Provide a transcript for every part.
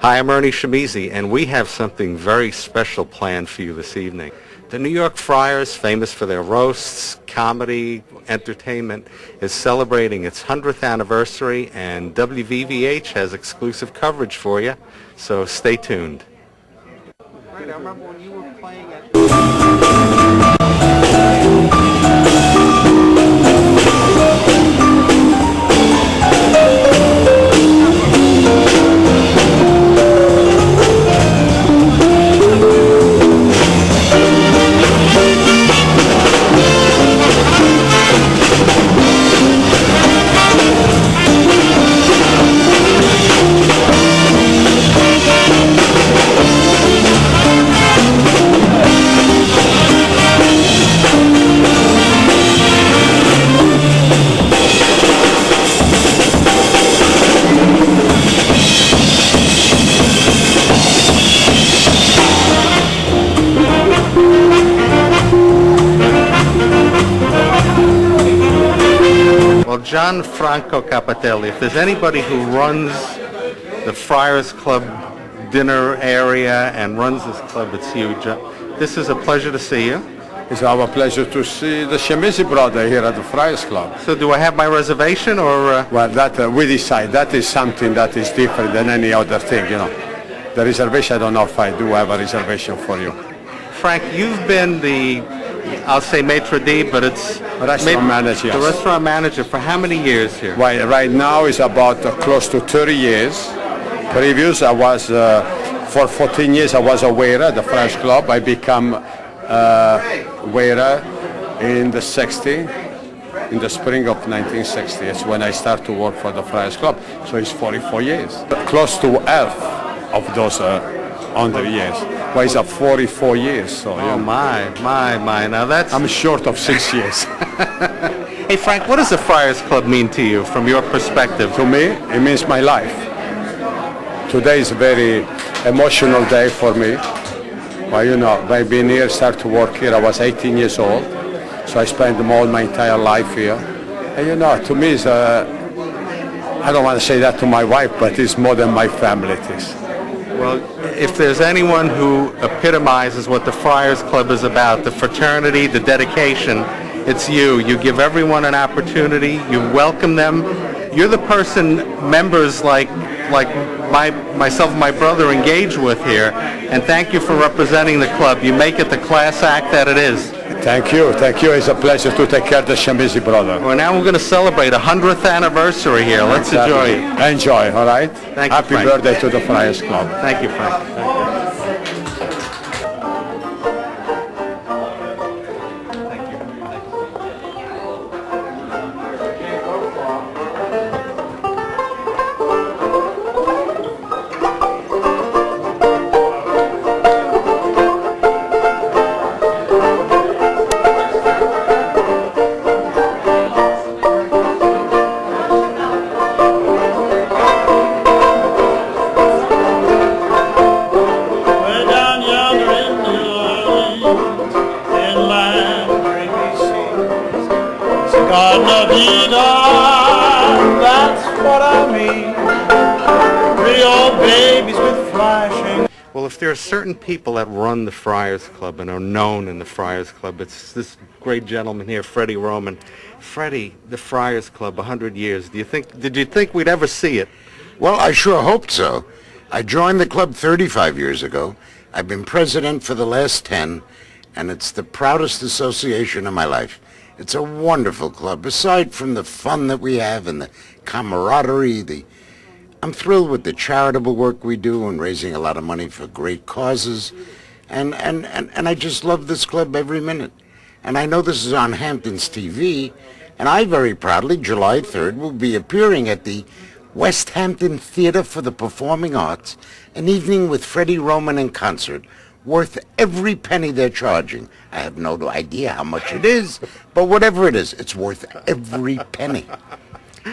Hi, I'm Ernie Shimizi, and we have something very special planned for you this evening. The New York Friars, famous for their roasts, comedy, entertainment, is celebrating its 100th anniversary, and WVVH has exclusive coverage for you, so stay tuned. Right, I remember when you were playing at... John Franco Capatelli, if there's anybody who runs the Friars Club dinner area and runs this club, it's you. This is a pleasure to see you. It's our pleasure to see the Shimizi brother here at the Friars Club. So do I have my reservation or? Well, that we decide. That is something that is different than any other thing, you know. The reservation, I don't know if I do have a reservation for you. Frank, you've been the, I'll say maitre d', but it's restaurant manager. The restaurant manager for how many years here? Right now is about close to 30 years. Previous, I was for 14 years. I was a waiter at the Friars Club. I become waiter in the spring of 1960. It's when I start to work for the Friars Club. So it's 44 years. Close to half of those 100 years. Well, it's 44 years. So, oh, my. Now that's... I'm short of 6 years. Hey, Frank, what does the Friars Club mean to you from your perspective? To me, it means my life. Today is a very emotional day for me. Well, you know, by being here, start to work here, I was 18 years old. So I spent all my entire life here. And, you know, to me, it's I don't want to say that to my wife, but it's more than my family it is. Well, if there's anyone who epitomizes what the Friars Club is about, the fraternity, the dedication, it's you. You give everyone an opportunity. You welcome them. You're the person members like myself and my brother engage with here. And thank you for representing the club. You make it the class act that it is. Thank you. It's a pleasure to take care of the Shimizi brother. Well, now we're going to celebrate a 100th anniversary here. Let's enjoy it. Enjoy, all right? Thank you, Happy birthday to the Friars Club. Thank you, Frank. Thank you. Well, if there are certain people that run the Friars Club and are known in the Friars Club, it's this great gentleman here, Freddie Roman. Freddie, the Friars Club, 100 years. Did you think we'd ever see it? Well, I sure hoped so. I joined the club 35 years ago. I've been president for the last 10, and it's the proudest association of my life. It's a wonderful club. Aside from the fun that we have and the camaraderie, I'm thrilled with the charitable work we do and raising a lot of money for great causes. And I just love this club every minute. And I know this is on Hampton's TV, and I very proudly, July 3rd, will be appearing at the West Hampton Theater for the Performing Arts, an evening with Freddie Roman in concert, worth every penny they're charging. I have no idea how much it is, but whatever it is, it's worth every penny.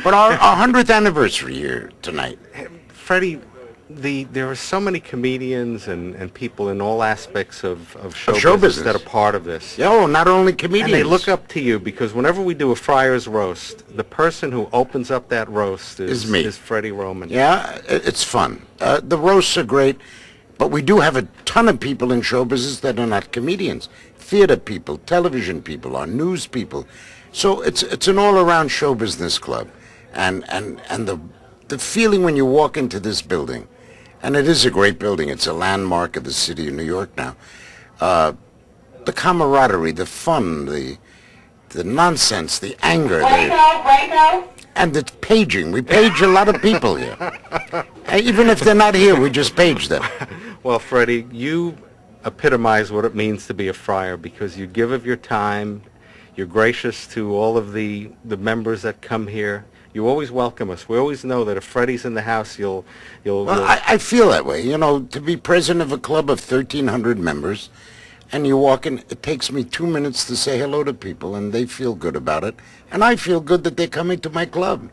But our 100th anniversary here tonight. Freddie, there are so many comedians and people in all aspects of show, show business business that are part of this. Yeah, oh, not only comedians. And they look up to you because whenever we do a Friars roast, the person who opens up that roast Is me. is Freddie Roman. Yeah, it's fun. The roasts are great, but we do have a ton of people in show business that are not comedians. Theater people, television people, or news people. So it's an all-around show business club. And the feeling when you walk into this building, and it is a great building, it's a landmark of the city of New York now, the camaraderie, the fun, the nonsense, the anger, and the paging. We page a lot of people here. Even if they're not here, we just page them. Well, Freddie, you epitomize what it means to be a friar because you give of your time, you're gracious to all of the members that come here. You always welcome us. We always know that if Freddie's in the house, you'll Well, I feel that way. You know, to be president of a club of 1,300 members, and you walk in, it takes me 2 minutes to say hello to people, and they feel good about it. And I feel good that they're coming to my club.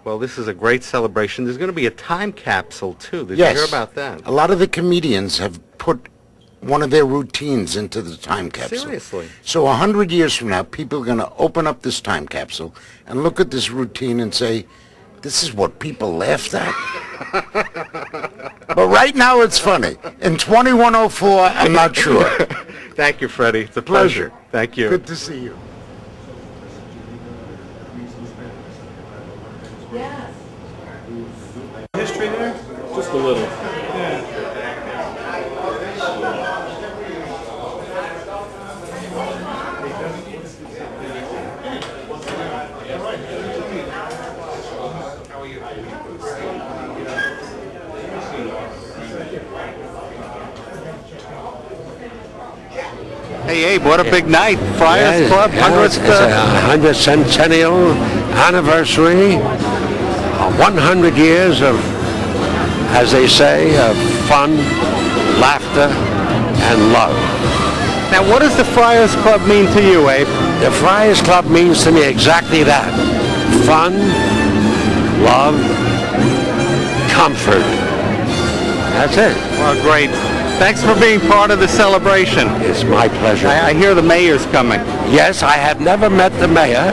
Well, this is a great celebration. There's going to be a time capsule, too. Did Yes. you hear about that? A lot of the comedians have put one of their routines into the time capsule. Seriously? So 100 years from now, people are going to open up this time capsule and look at this routine and say, this is what people laughed at? But right now it's funny. In 2104, I'm not sure. Thank you, Freddie. It's a pleasure. Thank you. Good to see you. History there? Just a little. Yeah. Hey, Abe, what a big night. Friars Club, 100th. It's a 100th centennial anniversary. 100 years of, as they say, of fun, laughter, and love. Now, what does the Friars Club mean to you, Abe? The Friars Club means to me exactly that. Fun, love, comfort. That's it. Well, great. Thanks for being part of the celebration. It's my pleasure. I hear the mayor's coming. Yes, I have never met the mayor,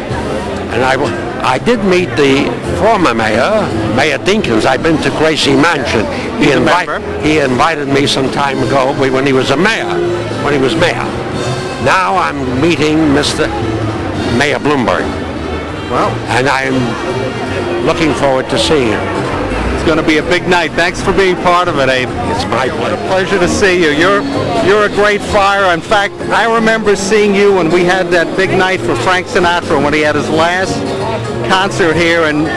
and I did meet the former mayor, Mayor Dinkins. I've been to Gracie Mansion. He invited me some time ago when he was mayor. Now I'm meeting Mr. Mayor Bloomberg. Well, And I'm looking forward to seeing him. it's going to be a big night. Thanks for being part of it, Abe. It's my pleasure. Pleasure to see you. You're a great friar. In fact, I remember seeing you when we had that big night for Frank Sinatra when he had his last concert here, and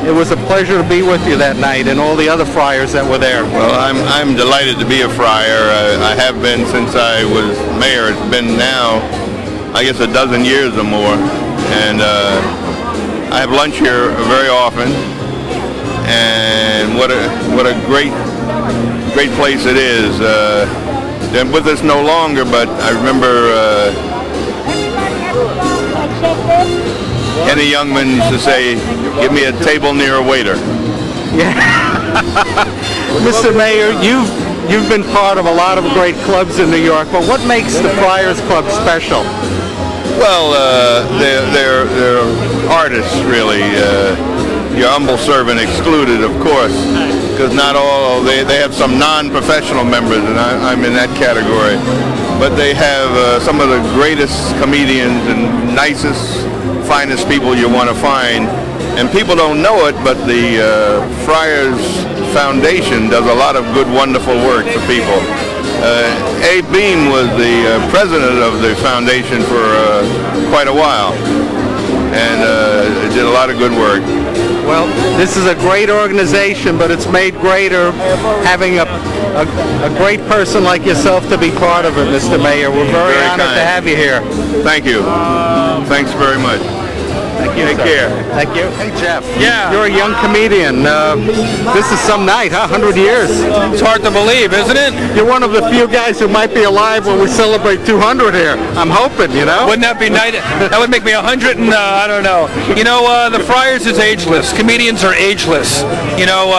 it was a pleasure to be with you that night and all the other friars that were there. Well, I'm delighted to be a friar. I have been since I was mayor. It's been now, I guess, a dozen years or more. And I have lunch here very often. And what a great place it is. They're with us no longer, but I remember Kenny Youngman used to say, "Give me a table near a waiter." Mr. Mayor, you've been part of a lot of great clubs in New York, but what makes the Friars Club special? Well, they're artists, really. Your humble servant excluded, of course, because not all, they have some non-professional members, and I'm in that category. But they have some of the greatest comedians and nicest, finest people you want to find. And people don't know it, but the Friars Foundation does a lot of good, wonderful work for people. Abe Beam was the president of the foundation for quite a while, and did a lot of good work. Well, this is a great organization, but it's made greater having a great person like yourself to be part of it, Mr. Mayor. We're very honored to have you here. Thank you. Thanks very much. Thank you. Thank you, Take sir. care. Thank you. Hey, Jeff. Yeah. You're a young comedian. This is some night, huh? 100 years. It's hard to believe, isn't it? You're one of the few guys who might be alive when we celebrate 200 here. I'm hoping, you know? Wouldn't that be nice? That would make me 100 and I don't know. You know, the Friars is ageless. Comedians are ageless. You know,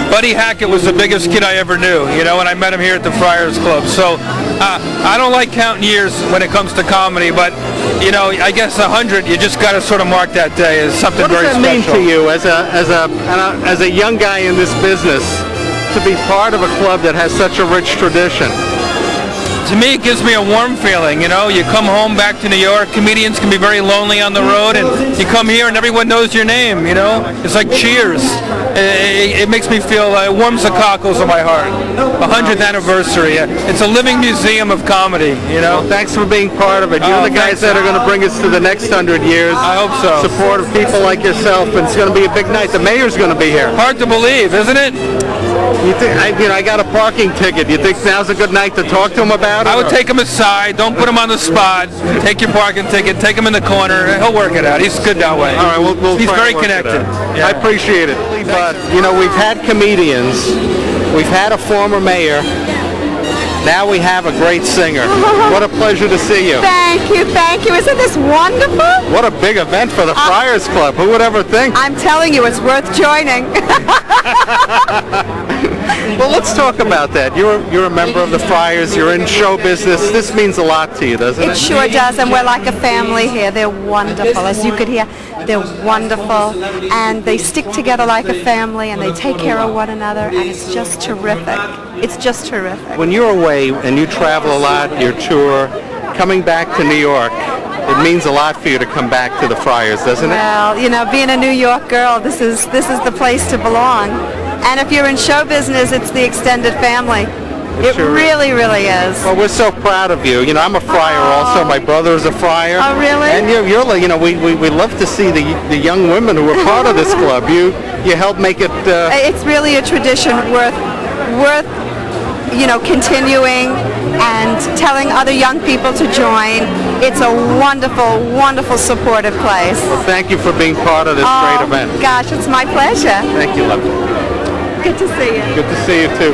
Buddy Hackett was the biggest kid I ever knew, you know, and I met him here at the Friars Club. So I don't like counting years when it comes to comedy, but, you know, I guess 100, you just got to sort of mark that day as something very special. What does that mean to you as a young guy in this business to be part of a club that has such a rich tradition? To me, it gives me a warm feeling, you know. You come home back to New York, comedians can be very lonely on the road, and you come here and everyone knows your name, you know. It's like Cheers. It makes me feel, it warms the cockles of my heart. 100th anniversary. It's a living museum of comedy, you know. Well, thanks for being part of it. You're the guys that are going to bring us to the next 100 years. I hope so. Support of people like yourself, and it's going to be a big night. The mayor's going to be here. Hard to believe, isn't it? You think, I got a parking ticket. You think now's a good night to talk to him about it? I would take him aside. Don't put him on the spot. Take your parking ticket. Take him in the corner. He'll work it out. He's good that way. All right, we'll He's try very and work it connected. out. Yeah. I appreciate it. But, you know, we've had comedians. We've had a former mayor. Now we have a great singer. What a pleasure to see you. Thank you, thank you. Isn't this wonderful? What a big event for the Friars Club. Who would ever think? I'm telling you, it's worth joining. Well, let's talk about that. You're a member of the Friars. You're in show business. This means a lot to you, doesn't it? It sure does, and we're like a family here. They're wonderful. As you could hear, they're wonderful, and they stick together like a family, and they take care of one another, and it's just terrific. It's just terrific. When you're away and you travel a lot, your tour, coming back to New York, it means a lot for you to come back to the Friars, doesn't it? Well, you know, being a New York girl, this is the place to belong. And if you're in show business, it's the extended family. It sure really, really is. Well, we're so proud of you. You know, I'm a friar also. My brother is a friar. Oh, really? And you're you know, we love to see the young women who are part of this club. You help make it. It's really a tradition worth you know, continuing and telling other young people to join. It's a wonderful, wonderful supportive place. Well, thank you for being part of this great event. Gosh, it's my pleasure. Thank you, love. Good to see you. Good to see you too.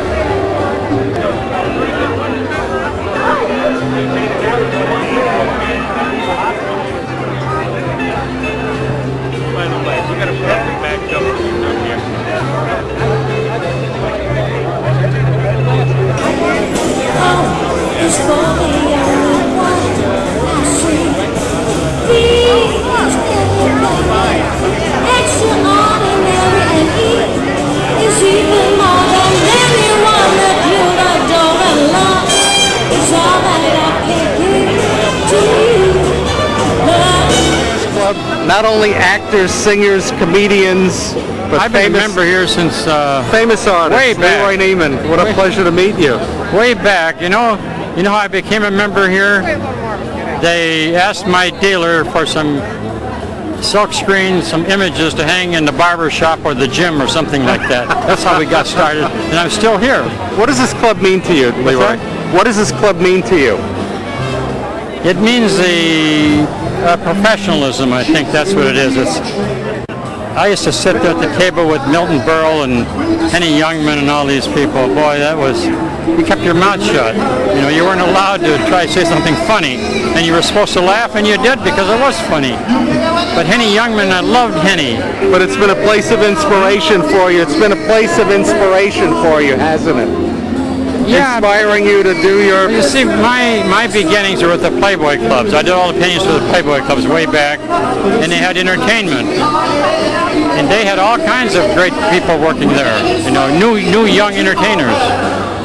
Not only actors, singers, comedians, but I've been a member here since famous artists. way back. LeRoy Neiman. What a pleasure to meet you. way back. You know how I became a member here? They asked my dealer for some silk screens, some images to hang in the barber shop or the gym or something like that. That's how we got started, and I'm still here. What does this club mean to you, LeRoy? What does this club mean to you? It means the professionalism. I think that's what it is. I used to sit at the table with Milton Berle and Henny Youngman and all these people. Boy, you kept your mouth shut. You know, you weren't allowed to try to say something funny, and you were supposed to laugh, and you did because it was funny. But Henny Youngman, I loved Henny. But it's been a place of inspiration for you. It's been a place of inspiration for you, hasn't it? Yeah. Inspiring you to do your... You see, my beginnings were with the Playboy clubs. I did all the paintings for the Playboy clubs way back, and they had entertainment. And they had all kinds of great people working there, you know, new young entertainers.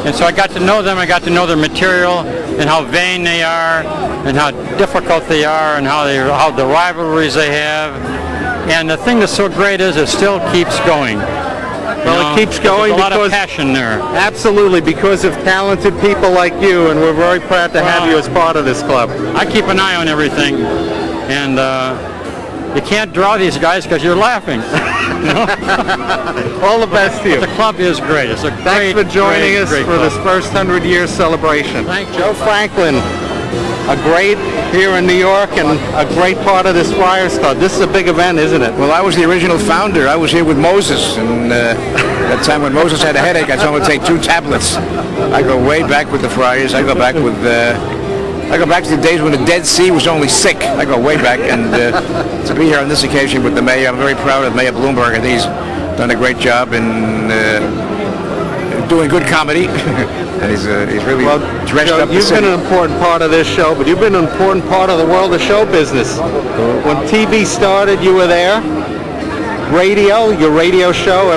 And so I got to know them, I got to know their material, and how vain they are, and how difficult they are, and how the rivalries they have. And the thing that's so great is it still keeps going. Well, it keeps going There's a lot because of passion there. Absolutely, because of talented people like you, and we're very proud to have you as part of this club. I keep an eye on everything, and you can't draw these guys because you're laughing. All the best to you. But the club is great. It's a Thanks great, for joining great, us great for club. this first 100-year celebration. Thank you. Joe Franklin, a great here in New York and a great part of this Friars Club. This is a big event, isn't it? Well, I was the original founder. I was here with Moses, and that time when Moses had a headache, I told him to take 2 tablets. I go way back with the Friars. I go back with I go back to the days when the Dead Sea was only sick. I go way back, and to be here on this occasion with the mayor, I'm very proud of Mayor Bloomberg. I think he's done a great job in doing good comedy, and he's really dressed Joe, up the you've city. been an important part of this show, but you've been an important part of the world of show business. When TV started, you were there. Radio, your radio show I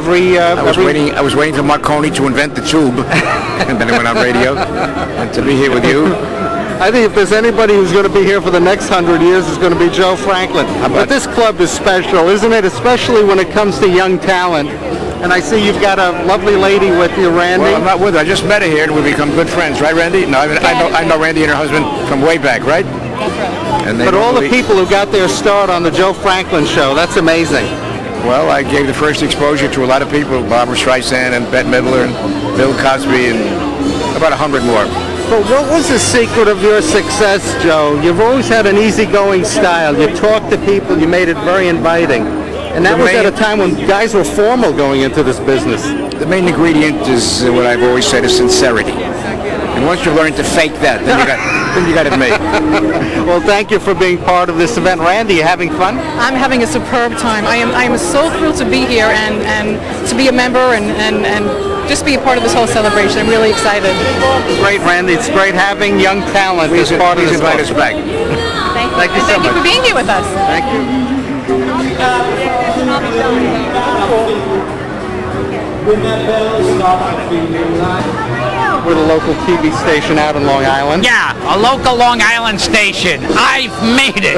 was waiting for Marconi to invent the tube, and then it went on radio. And to be here with you, I think if there's anybody who's going to be here for the next 100 years, it's going to be Joe Franklin. But this club is special, isn't it? Especially when it comes to young talent. And I see you've got a lovely lady with you, Randy. well, I'm not with her. I just met her here, and we become good friends, right, Randy? No, I know Randy and her husband from way back, right? That's right. And they But all the normally- people who got their start on the Joe Franklin show, that's amazing. Well, I gave the first exposure to a lot of people, Barbara Streisand and Bette Midler and Bill Cosby and about 100 more. But what was the secret of your success, Joe? You've always had an easygoing style. You talked to people, you made it very inviting. And that was at a time when guys were formal going into this business. The main ingredient is what I've always said is sincerity. And once you learn to fake that, then you got it made. Well, thank you for being part of this event. Randy, you having fun? I'm having a superb time. I am so thrilled to be here and to be a member and just be a part of this whole celebration. I'm really excited. Great, Randy. It's great having young talent as part of this invite us back. Thank you so Thank you much. for being here with us. Thank you. We're the local TV station out in Long Island. Yeah, a local Long Island station. I've made it.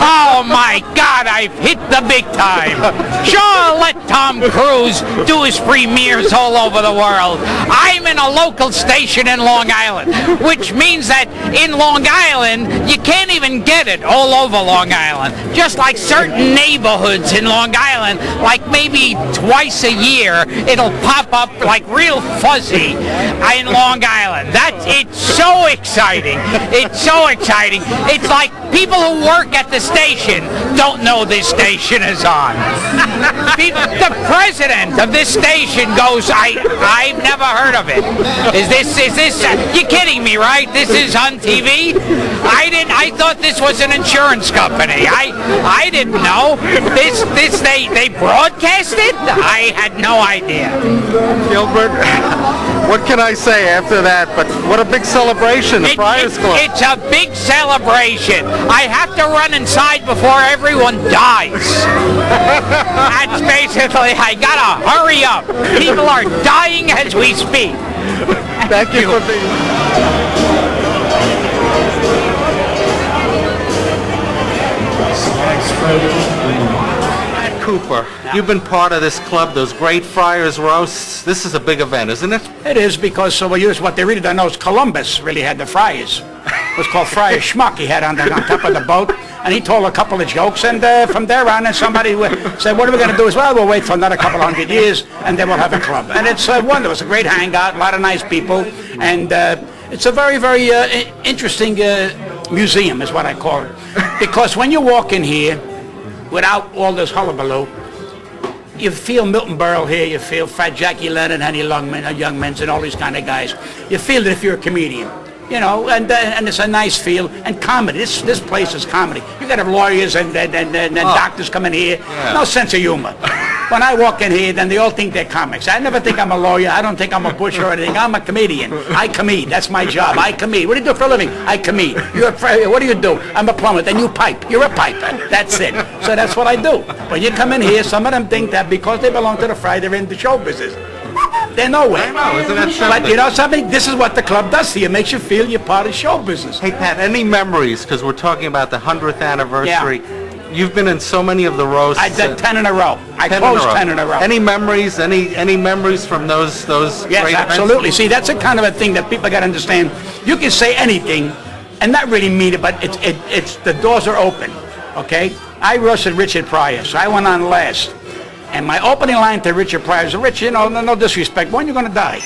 Oh my God, I've hit the big time. Sure, let Tom Cruise do his premieres all over the world. I'm in a local station in Long Island, which means that in Long Island, you can't even get it all over Long Island. Just like certain neighborhoods in Long Island, like maybe twice a year, it'll pop up like real fuzzy in Long Island. It's so exciting. It's so exciting. It's like people who work at the station don't know this station is on. The president of this station goes, I've never heard of it. Is this, you're kidding me, right? This is on TV? I thought this was an insurance company. I didn't know. They broadcast it? I had no idea. Gilbert, what can I say after that? But what a big celebration, the Friars Club. It's a big celebration. I have to run inside before everyone dies. That's basically, I gotta hurry up. People are dying as we speak. Thank you for being Cooper, you've been part of this club, those great Friars roasts. This is a big event, isn't it? It is, because what they really don't know is Columbus really had the Friars. It was called Friar Schmuck. He had on top of the boat, and he told a couple of jokes, and from there on, and somebody said, what are we going to do? Well, we'll wait for another couple 100 years, and then we'll have a club. And it's wonderful. It's a great hangout, a lot of nice people, and it's a very, very interesting museum is what I call it. Because when you walk in here, without all this hullabaloo, you feel Milton Berle here, you feel Fat Jackie Leonard, Henny Young Men's, and all these kind of guys. You feel it if you're a comedian. You know, and it's a nice feel, and comedy. This place is comedy. You got to have lawyers and doctors coming here. Yeah. No sense of humor. When I walk in here, then they all think they're comics. I never think I'm a lawyer. I don't think I'm a butcher or anything. I'm a comedian. I comede. That's my job. I comede. What do you do for a living? I comede. What do you do? I'm a plumber. Then you pipe. You're a piper. That's it. So that's what I do. When you come in here, some of them think that because they belong to the Fry, they're in the show business. They're nowhere. I know, isn't that something? But you know something? This is what the club does to you. It makes you feel you're part of show business. Hey, Pat, any memories, because we're talking about the 100th anniversary. Yeah. You've been in so many of the roasts. I did 10 in a row. I closed 10 in a row. Any memories? Any memories from those Yes, great absolutely. events? See, that's a kind of a thing that people got to understand. You can say anything and not really mean it, but it's the doors are open, okay? I roasted Richard Pryor, so I went on last. And my opening line to Richard Pryor is, Rich, you know, no disrespect, when are you going to die?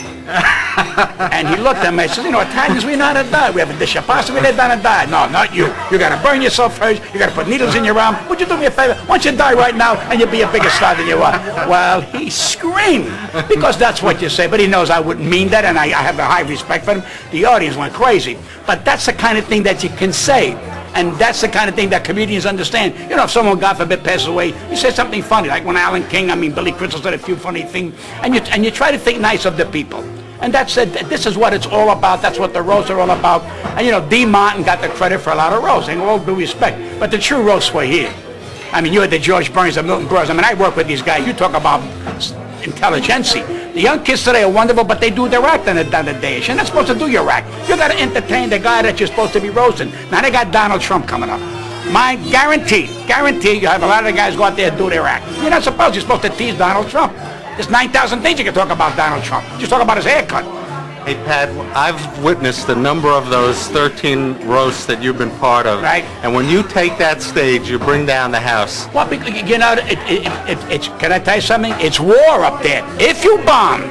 And he looked at me and said, you know, Italians, we know how to die. We have a dish of pasta, we lay down and die. No, not you. You got to burn yourself first. You got to put needles in your arm. Would you do me a favor? Why don't you die right now and you'll be a bigger star than you are? Well, he screamed because that's what you say. But he knows I wouldn't mean that, and I have a high respect for him. The audience went crazy. But that's the kind of thing that you can say. And that's the kind of thing that comedians understand. You know, if someone, God forbid, passes away, you say something funny, like when Alan King, Billy Crystal said a few funny things, and you try to think nice of the people. And that's it. This is what it's all about. That's what the roasts are all about. And, you know, D. Martin got the credit for a lot of roasts, and all due respect. But the true roasts were here. I mean, you had the George Burns, the Milton Berle. I mean, I work with these guys. You talk about intelligentsia. The young kids today are wonderful, but they do their act on the day. You're not supposed to do your act. You got to entertain the guy that you're supposed to be roasting. Now they got Donald Trump coming up. My guarantee, you have a lot of the guys go out there and do their act. You're not supposed. You're supposed to tease Donald Trump. There's 9,000 things you can talk about Donald Trump. Just talk about his haircut. Hey, Pat, I've witnessed a number of those 13 roasts that you've been part of. Right. And when you take that stage, you bring down the house. Well, you know, can I tell you something? It's war up there. If you bomb,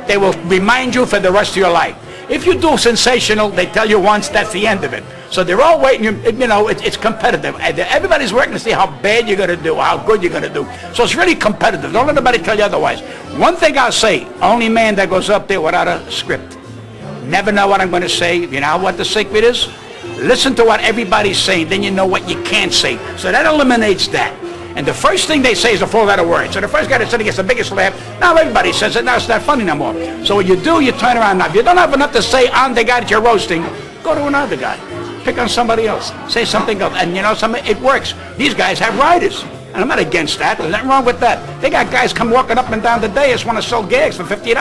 they will remind you for the rest of your life. If you do sensational, they tell you once, that's the end of it. So they're all waiting, you know, it's competitive. Everybody's working to see how bad you're going to do, how good you're going to do. So it's really competitive. Don't let anybody tell you otherwise. One thing I'll say, only man that goes up there without a script. Never know what I'm going to say. You know what the secret is? Listen to what everybody's saying, then you know what you can't say. So that eliminates that. And the first thing they say is a four-letter word. So the first guy that said he gets the biggest laugh, now everybody says it, now it's not funny no more. So what you do, you turn around. Now, if you don't have enough to say on the guy that you're roasting, go to another guy. Pick on somebody else. Say something else. And you know something? It works. These guys have writers. And I'm not against that. There's nothing wrong with that. They got guys come walking up and down the dais want to sell gags for $50.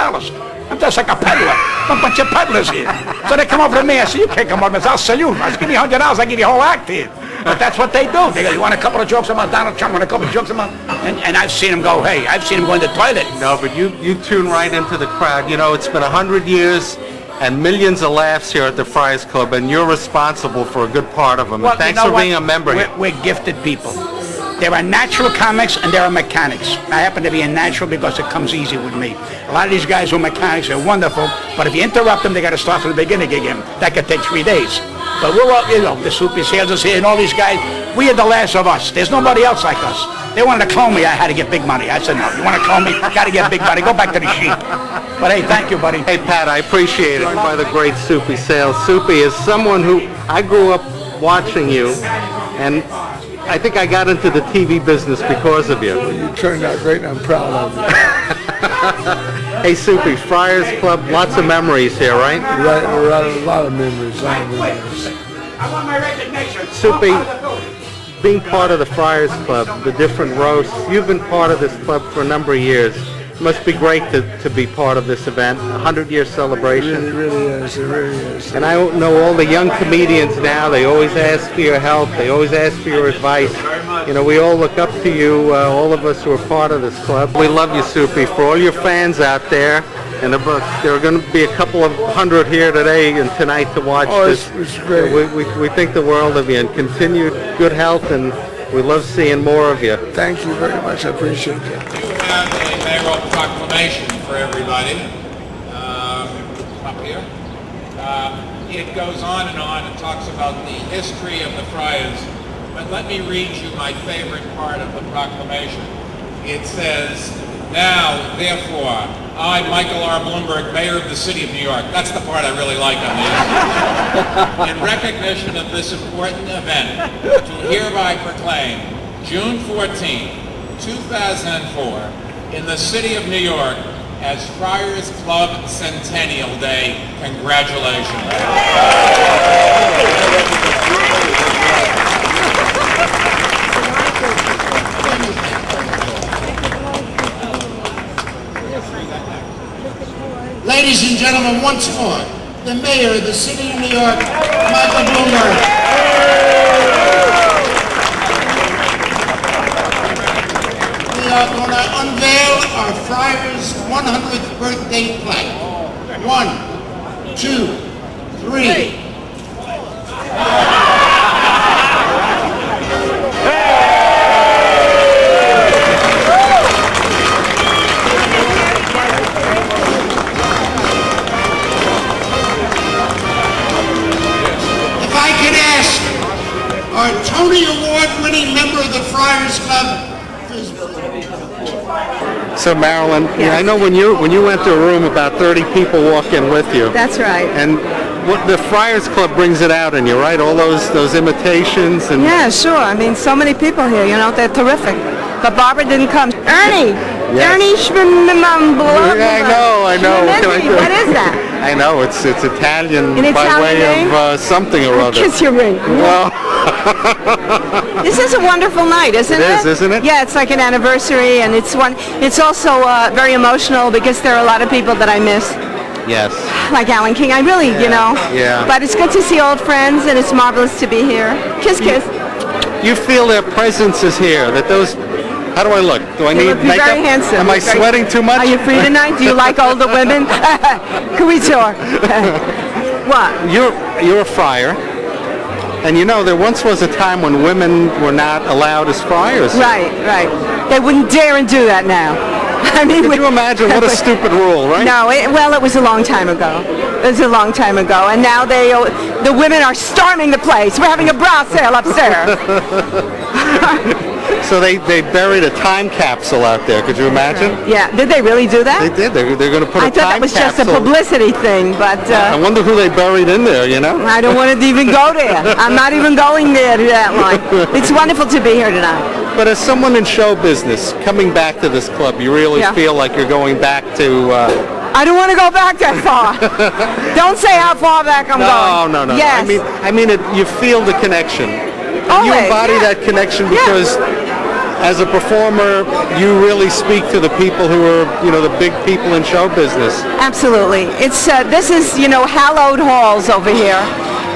I'm just like a peddler. A bunch of peddlers here. So they come over to me. I say, you can't come over to me. I'll sell you. I'll give you $100. I'll give you a whole act here. But that's what they do. They go, you want a couple of jokes about Donald Trump? Want a couple of jokes about... And I've seen them go, hey, I've seen them go in the toilet. No, but you tune right into the crowd. You know, it's been 100 years and millions of laughs here at the Friars Club, and you're responsible for a good part of them. Well, and thanks you know for being a member here. We're gifted people. There are natural comics and there are mechanics. I happen to be a natural because it comes easy with me. A lot of these guys who are mechanics are wonderful, but if you interrupt them, they got to start from the beginning again. That could take 3 days. But we're all, you know, the Soupy Sales is here and all these guys, we are the last of us. There's nobody else like us. They wanted to clone me, I had to get big money. I said, no, you want to clone me? Got to get big money. Go back to the sheep. But hey, thank you, buddy. Hey, Pat, I appreciate it. By the great Soupy Sales. Soupy is someone who, I grew up watching you, and I think I got into the TV business because of you. Well, you turned out great, and I'm proud of you. Hey, Soupy, Friars Club, lots of memories here, right? Right, a lot of memories. I want my resignation. Soupy, being part of the Friars Club, the different roasts, you've been part of this club for a number of years. It must be great to be part of this event, 100-year celebration. It really is, it really is. And I know all the young comedians now, they always ask for your help, they always ask for your advice. You know, we all look up to you, all of us who are part of this club. We love you, Soupy. For all your fans out there, and there are going to be a couple of hundred here today and tonight to watch this. It's great. We think the world of you, and continued good health, and we love seeing more of you. Thank you very much. I appreciate it. We have a mayoral proclamation for everybody up here. It goes on and talks about the history of the Friars, but let me read you my favorite part of the proclamation. It says, now, therefore, I, Michael R. Bloomberg, Mayor of the City of New York, that's the part I really like on this, in recognition of this important event, do hereby proclaim June 14, 2004, in the City of New York as Friars Club Centennial Day. Congratulations. Ladies and gentlemen, once more, the Mayor of the City of New York, Michael Bloomberg. We are going to unveil our Friars' 100th birthday plaque. 1, 2, 3. Friars Club. So Marilyn, yeah, I know when you went to a room, about 30 people walk in with you. That's right. And what the Friars Club brings it out in you, right? All those imitations and Yeah, sure. I mean, so many people here, you know, they're terrific. But Barbara didn't come. Ernie! Yes. Ernie Schmidmum. Yeah, I know. What is that? I know, it's Italian An by Italian way name? of something or other. Kiss your ring. Well, This is a wonderful night, isn't it? It is, isn't it? Yeah, it's like an anniversary, and it's also very emotional because there are a lot of people that I miss, yes. like Alan King. I really, you know. Yeah. But it's good to see old friends, and it's marvelous to be here. Kiss, kiss. You feel their presence is here, that those... How do I look? Do I need You're makeup? very handsome. Am I sweating too much? Are you free tonight? Do you like older women? Can we talk? What? You're a friar, and you know there once was a time when women were not allowed as friars. Right. They wouldn't dare and do that now. I mean, Could you imagine what a stupid rule, right? No, it was a long time ago. It was a long time ago, and now the women are storming the place. We're having a bra sale upstairs. So they buried a time capsule out there. Could you imagine? Yeah, did they really do that? They did. They're going to put I a thought that time was just a capsule. publicity thing, but I wonder who they buried in there, you know? I don't want to even go there. I'm not even going there to that line. It's wonderful to be here tonight. But as someone in show business, coming back to this club, you really Yeah. feel like you're going back to... I don't want to go back that far. Don't say how far back I'm going. No. Yes. I mean, you feel the connection. And you Always, embody yeah. that connection because as a performer, you really speak to the people who are, the big people in show business. Absolutely. It's this is, hallowed halls over here.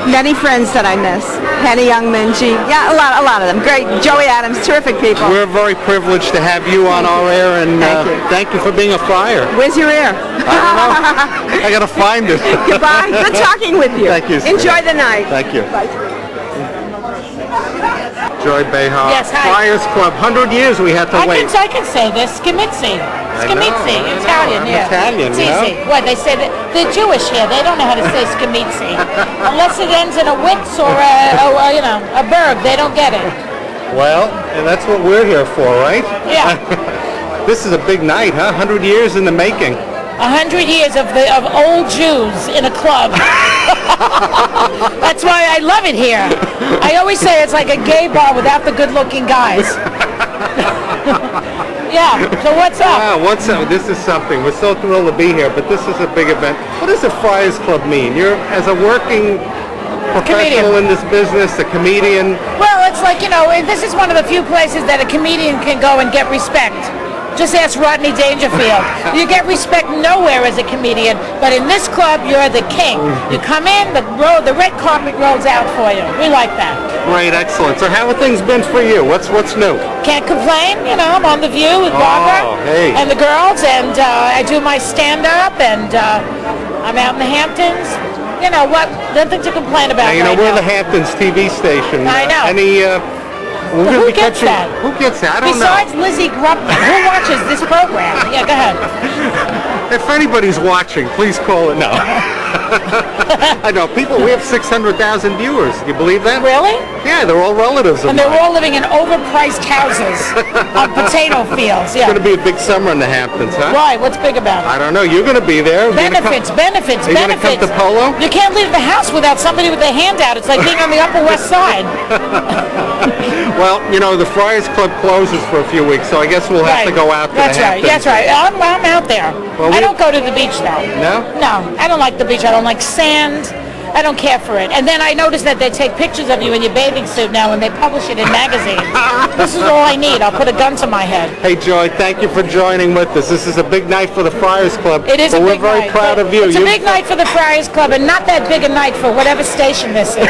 Many friends that I miss. Penny Youngman, a lot of them. Great. Joey Adams, terrific people. We're very privileged to have you on our air, and thank you for being a friar. Where's your ear? I don't know. I got to find it. Goodbye. Good talking with you. Thank you. Enjoy the night. Thank you. Bye. Joy Behar. Yes, hi. Friars Club, 100 years we had to wait. I can say this. Scamitzi. Scamitzi. I know. Italian, I'm yeah. Italian, It's you know? easy. What, they say that they're Jewish here. They don't know how to say Scamitzi. Unless it ends in a Witz or a Berg. They don't get it. Well, and that's what we're here for, right? Yeah. This is a big night, huh? 100 years in the making. 100 years of old Jews in a club. That's why I love it here. I always say it's like a gay bar without the good-looking guys. Yeah, so what's up? Wow, what's up? This is something. We're so thrilled to be here, but this is a big event. What does the Friars Club mean? You're, as a working professional in this business, a comedian. Well, it's like, this is one of the few places that a comedian can go and get respect. Just ask Rodney Dangerfield. You get respect nowhere as a comedian, but in this club, you're the king. You come in, the red carpet rolls out for you. We like that. Great, excellent. So how have things been for you? What's new? Can't complain. I'm on The View with Barbara and the girls, and I do my stand-up, and I'm out in the Hamptons. Nothing to complain about. Now, we're the Hamptons TV station. I know. Who gets that? Who gets that? I don't Besides know. Lizzie Grubman, who watches this program? Yeah, go ahead. If anybody's watching, please call it. No. I know. We have 600,000 viewers. Do you believe that? Really? Yeah, they're all relatives of And they're mine. all living in overpriced houses on potato fields. It's Yeah. going to be a big summer in the Hamptons, huh? Why? What's big about it? I don't know. You're going to be there. Benefits. Are you going to come to Polo? You can't leave the house without somebody with a hand out. It's like being on the Upper West Side. Well, the Friars Club closes for a few weeks, so I guess we'll have to go out to That's the right. Hamptons. That's right. I'm out there. Well, I don't go to the beach though. No? No, I don't like the beach. I don't like sand. I don't care for it. And then I noticed that they take pictures of you in your bathing suit now and they publish it in magazines. This is all I need. I'll put a gun to my head. Hey, Joy, thank you for joining with us. This is a big night for the Friars Club. It is but a we're big very night. proud of you. It's a big night for the Friars Club and not that big a night for whatever station this is.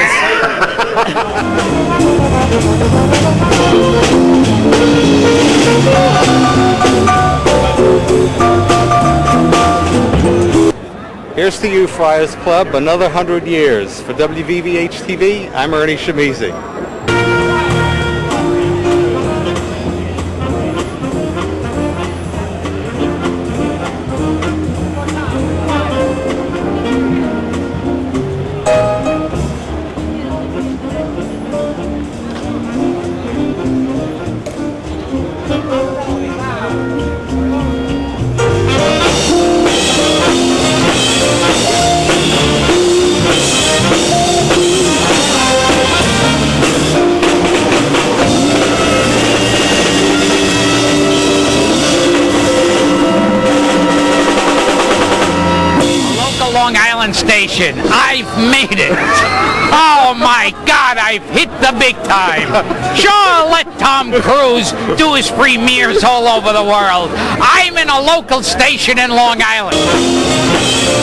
Here's to you, Friars Club, another 100 years. For WVVH-TV, I'm Ernie Shimizi. the Long Island station. I've made it. Oh my God, I've hit the big time. Sure, let Tom Cruise do his premieres all over the world. I'm in a local station in Long Island.